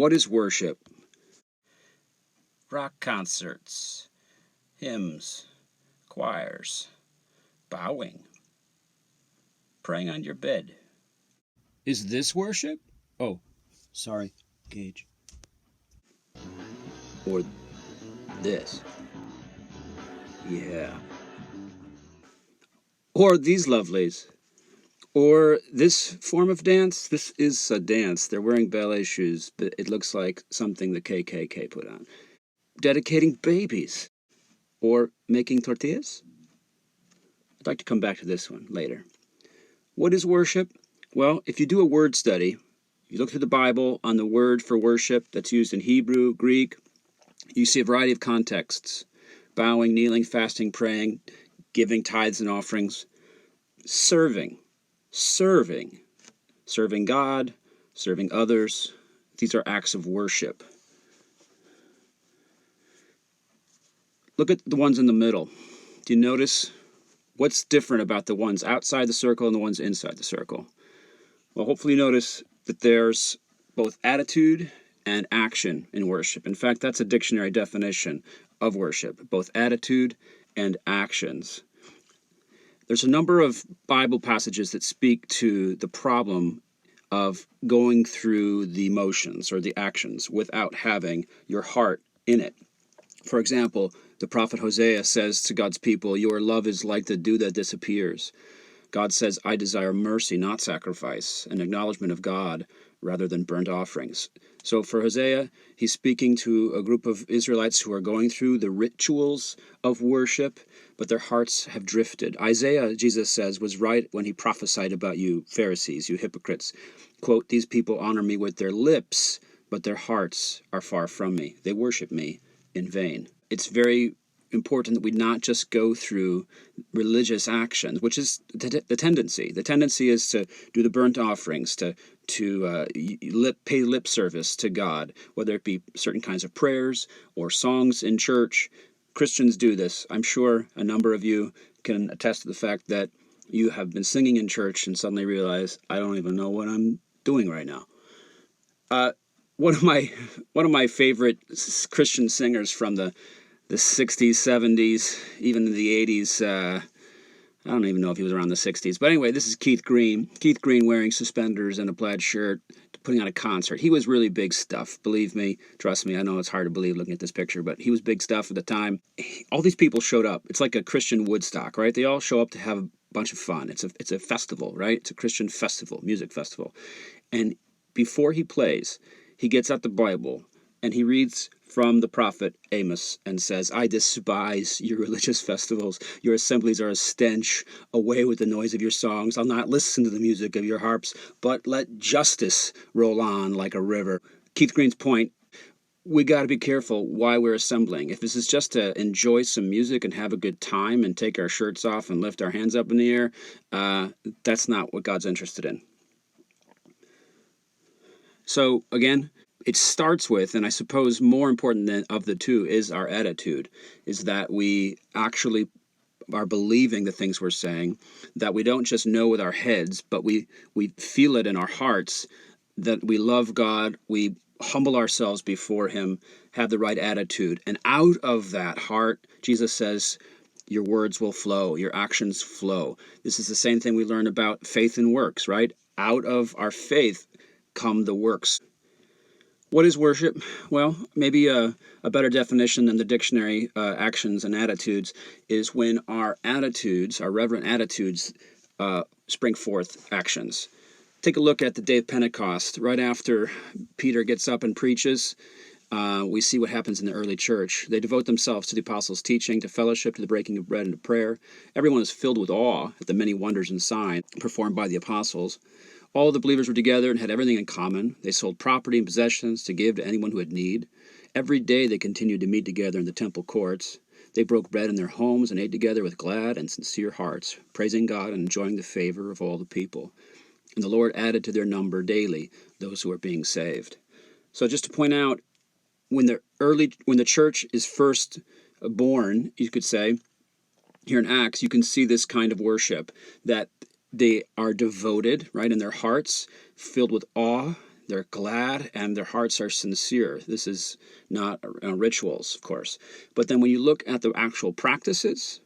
What is worship? Rock concerts, hymns, choirs, bowing, praying on your bed. Is this worship? Oh, sorry, Gage. Or this. Yeah. Or these lovelies. Or this form of dance. This is a dance. They're wearing ballet shoes, but it looks like something the KKK put on. Dedicating babies. Or making tortillas. I'd like to come back to this one later. What is worship? Well, if you do a word study, you look through the Bible on the word for worship that's used in Hebrew, Greek, you see a variety of contexts. Bowing, kneeling, fasting, praying, giving tithes and offerings. Serving God, serving others. These are acts of worship. Look at the ones in the middle. Do you notice what's different about the ones outside the circle and the ones inside the circle? Well, hopefully you notice that there's both attitude and action in worship. In fact, that's a dictionary definition of worship, both attitude and actions. There's a number of Bible passages that speak to the problem of going through the motions or the actions without having your heart in it. For example, the prophet Hosea says to God's people, "Your love is like the dew that disappears." God says, "I desire mercy, not sacrifice, an acknowledgement of God rather than burnt offerings." So for Hosea, he's speaking to a group of Israelites who are going through the rituals of worship, but their hearts have drifted. Isaiah, Jesus says, was right when he prophesied about you Pharisees, you hypocrites. Quote, "These people honor me with their lips, but their hearts are far from me. They worship me in vain." It's very important that we not just go through religious actions, which is the tendency. The tendency is to do the burnt offerings, to pay lip service to God, whether it be certain kinds of prayers or songs in church. Christians do this. I'm sure a number of you can attest to the fact that you have been singing in church and suddenly realize, I don't even know what I'm doing right now. One of my favorite Christian singers from the 60s, 70s, even the 80s. I don't even know if he was around the 60s. But anyway, this is Keith Green. Keith Green wearing suspenders and a plaid shirt, putting on a concert. He was really big stuff. Believe me, trust me, I know it's hard to believe looking at this picture, but he was big stuff at the time. All these people showed up. It's like a Christian Woodstock, right? They all show up to have a bunch of fun. It's a festival, right? It's a Christian festival, music festival. And before he plays, he gets out the Bible and he reads from the prophet Amos and says, "I despise your religious festivals. Your assemblies are a stench. Away with the noise of your songs. I'll not listen to the music of your harps, but let justice roll on like a river." Keith Green's point, we got to be careful why we're assembling. If this is just to enjoy some music and have a good time and take our shirts off and lift our hands up in the air, that's not what God's interested in. So again, it starts with, and I suppose more important than of the two is our attitude, is that we actually are believing the things we're saying, that we don't just know with our heads, but we feel it in our hearts, that we love God, we humble ourselves before him, have the right attitude. And out of that heart, Jesus says, your words will flow, your actions flow. This is the same thing we learn about faith and works, right? Out of our faith come the works. What is worship? Well, maybe a better definition than the dictionary actions and attitudes is when our attitudes, our reverent attitudes, spring forth actions. Take a look at the day of Pentecost. Right after Peter gets up and preaches, we see what happens in the early church. They devote themselves to the apostles' teaching, to fellowship, to the breaking of bread, and to prayer. Everyone is filled with awe at the many wonders and signs performed by the apostles. All the believers were together and had everything in common. They sold property and possessions to give to anyone who had need. Every day they continued to meet together in the temple courts. They broke bread in their homes and ate together with glad and sincere hearts, praising God and enjoying the favor of all the people. And the Lord added to their number daily those who were being saved. So just to point out, when the church is first born, you could say, here in Acts, you can see this kind of worship, that they are devoted, right, in their hearts, filled with awe. They're glad and their hearts are sincere. This is not rituals, of course. But then when you look at the actual practices,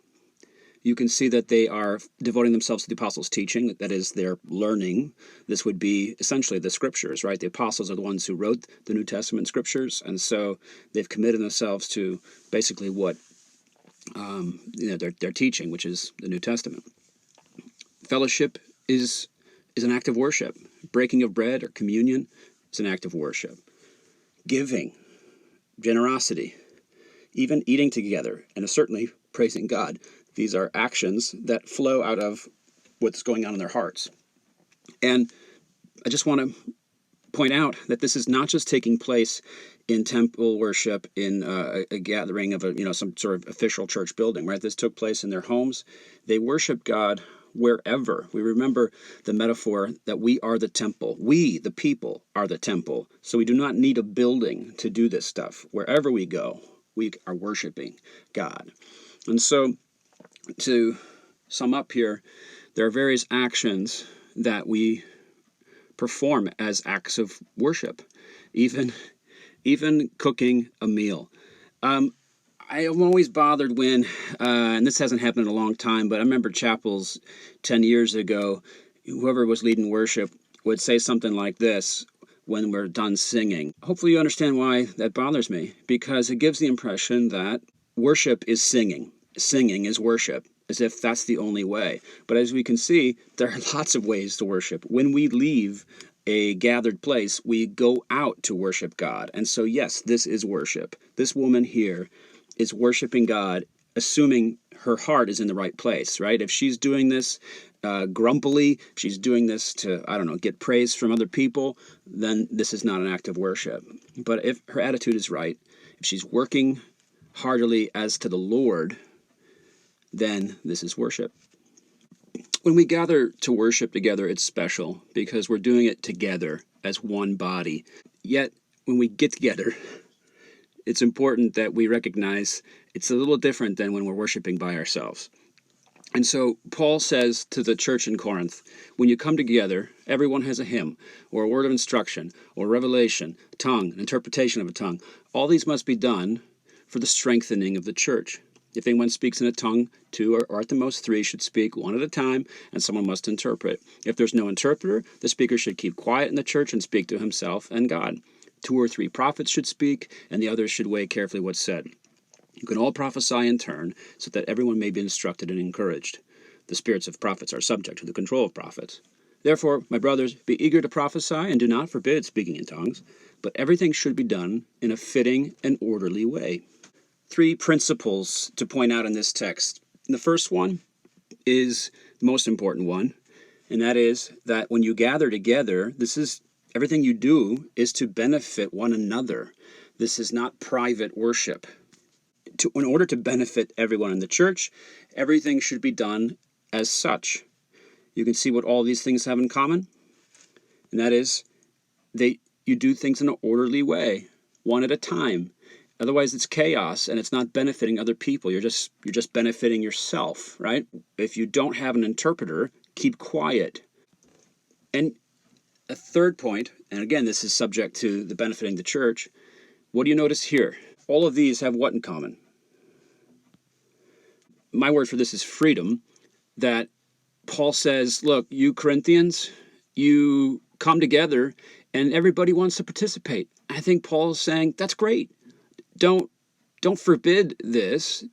you can see that they are devoting themselves to the apostles' teaching. That is, they're learning. This would be essentially the scriptures, right? The apostles are the ones who wrote the New Testament scriptures, and so they've committed themselves to basically what they're teaching, which is the New Testament. Fellowship is an act of worship. Breaking of bread or communion is an act of worship. Giving, generosity, even eating together, and certainly praising God. These are actions that flow out of what's going on in their hearts. And I just want to point out that this is not just taking place in temple worship, in a gathering of some sort of official church building, right? This took place in their homes. They worship God wherever. We remember the metaphor that we are the temple. We, the people, are the temple. So we do not need a building to do this stuff. Wherever we go, we are worshiping God. And so, to sum up here, there are various actions that we perform as acts of worship, even cooking a meal. I am always bothered when, and this hasn't happened in a long time, but I remember chapels 10 years ago, whoever was leading worship would say something like this when we're done singing. Hopefully you understand why that bothers me, because it gives the impression that worship is singing. Singing is worship, as if that's the only way. But as we can see, there are lots of ways to worship. When we leave a gathered place, we go out to worship God. And so, yes, this is worship. This woman here is worshiping God, assuming her heart is in the right place, right? If she's doing this grumpily, if she's doing this to, get praise from other people, then this is not an act of worship. But if her attitude is right, if she's working heartily as to the Lord, then this is worship. When we gather to worship together, it's special because we're doing it together as one body. Yet, when we get together, it's important that we recognize it's a little different than when we're worshiping by ourselves. And so Paul says to the church in Corinth, when you come together, everyone has a hymn, or a word of instruction, or revelation, tongue, an interpretation of a tongue. All these must be done for the strengthening of the church. If anyone speaks in a tongue, 2 or at the most 3 should speak one at a time, and someone must interpret. If there's no interpreter, the speaker should keep quiet in the church and speak to himself and God. 2 or 3 prophets should speak, and the others should weigh carefully what's said. You can all prophesy in turn, so that everyone may be instructed and encouraged. The spirits of prophets are subject to the control of prophets. Therefore, my brothers, be eager to prophesy, and do not forbid speaking in tongues, but everything should be done in a fitting and orderly way. 3 principles to point out in this text. The first one is the most important one, and that is that when you gather together, everything you do is to benefit one another. This is not private worship. In order to benefit everyone in the church, everything should be done as such. You can see what all these things have in common, and that is you do things in an orderly way, one at a time. Otherwise, it's chaos, and it's not benefiting other people. You're just benefiting yourself, right? If you don't have an interpreter, keep quiet. And a third point, and again, this is subject to the benefiting the church. What do you notice here? All of these have what in common? My word for this is freedom. That Paul says, look, you Corinthians, you come together, and everybody wants to participate. I think Paul is saying, that's great. Don't forbid this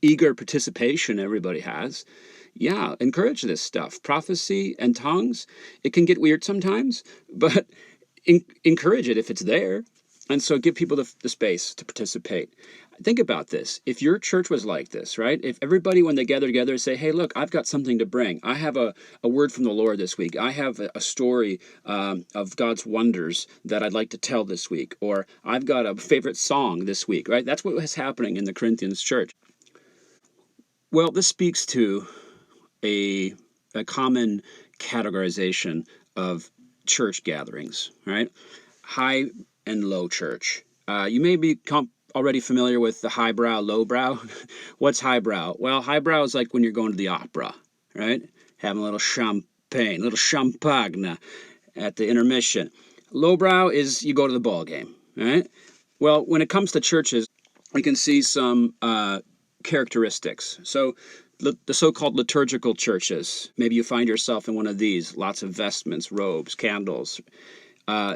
eager participation everybody has. Yeah, encourage this stuff. Prophecy and tongues, it can get weird sometimes, but encourage it if it's there. And so give people the space to participate. Think about this. If your church was like this, right? If everybody, when they gather together, say, hey, look, I've got something to bring. I have a word from the Lord this week. I have a story of God's wonders that I'd like to tell this week. Or I've got a favorite song this week, right? That's what was happening in the Corinthians church. Well, this speaks to a common categorization of church gatherings, right? High and low church. You may be already familiar with the highbrow, lowbrow. What's highbrow? Well, highbrow is like when you're going to the opera, right? Having a little champagne at the intermission. Lowbrow is you go to the ball game, all right? Well, when it comes to churches, we can see some characteristics. So the so-called liturgical churches, maybe you find yourself in one of these, lots of vestments, robes, candles.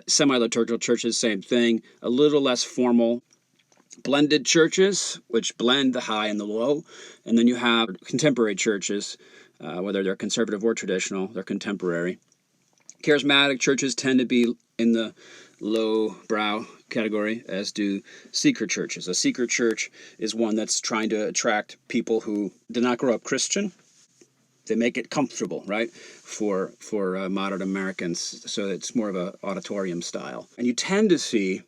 Semi-liturgical churches, same thing, a little less formal. Blended churches, which blend the high and the low. And then you have contemporary churches, whether they're conservative or traditional, they're contemporary. Charismatic churches tend to be in the low brow category, as do seeker churches. A seeker church is one that's trying to attract people who did not grow up Christian. They make it comfortable, right, for modern Americans, so it's more of an auditorium style. And you tend to see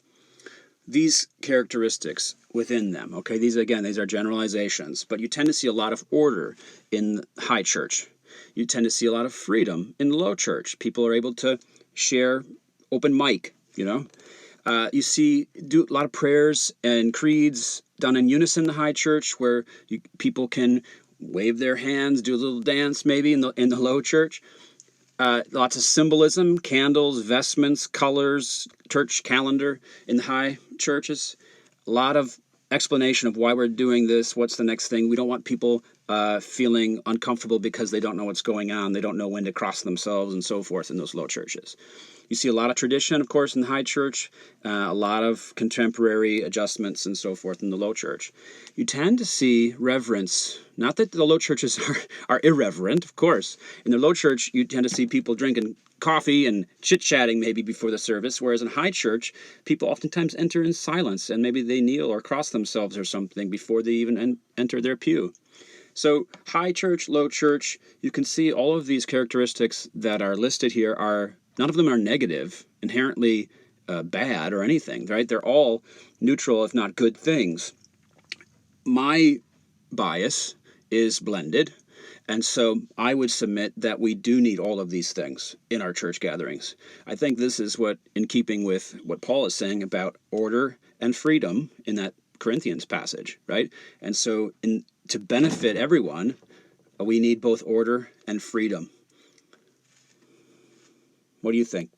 these characteristics within them. Okay, these are generalizations, but you tend to see a lot of order in high church. You tend to see a lot of freedom in the low church. People are able to share open mic, you see a lot of prayers and creeds done in unison in the high church, where people can wave their hands, do a little dance maybe in the low church. Lots of symbolism, candles, vestments, colors, church calendar in the high churches. A lot of explanation of why we're doing this, what's the next thing. We don't want people feeling uncomfortable because they don't know what's going on. They don't know when to cross themselves and so forth in those low churches. You see a lot of tradition, of course, in the high church, a lot of contemporary adjustments and so forth in the low church. You tend to see reverence, not that the low churches are irreverent, of course. In the low church, you tend to see people drinking coffee and chit-chatting maybe before the service, whereas in high church, people oftentimes enter in silence, and maybe they kneel or cross themselves or something before they even enter their pew. So high church, low church, you can see all of these characteristics that are listed here none of them are negative, inherently bad or anything, right? They're all neutral, if not good things. My bias is blended, and so I would submit that we do need all of these things in our church gatherings. I think this is in keeping with what Paul is saying about order and freedom in that Corinthians passage, right? And so to benefit everyone, we need both order and freedom. What do you think?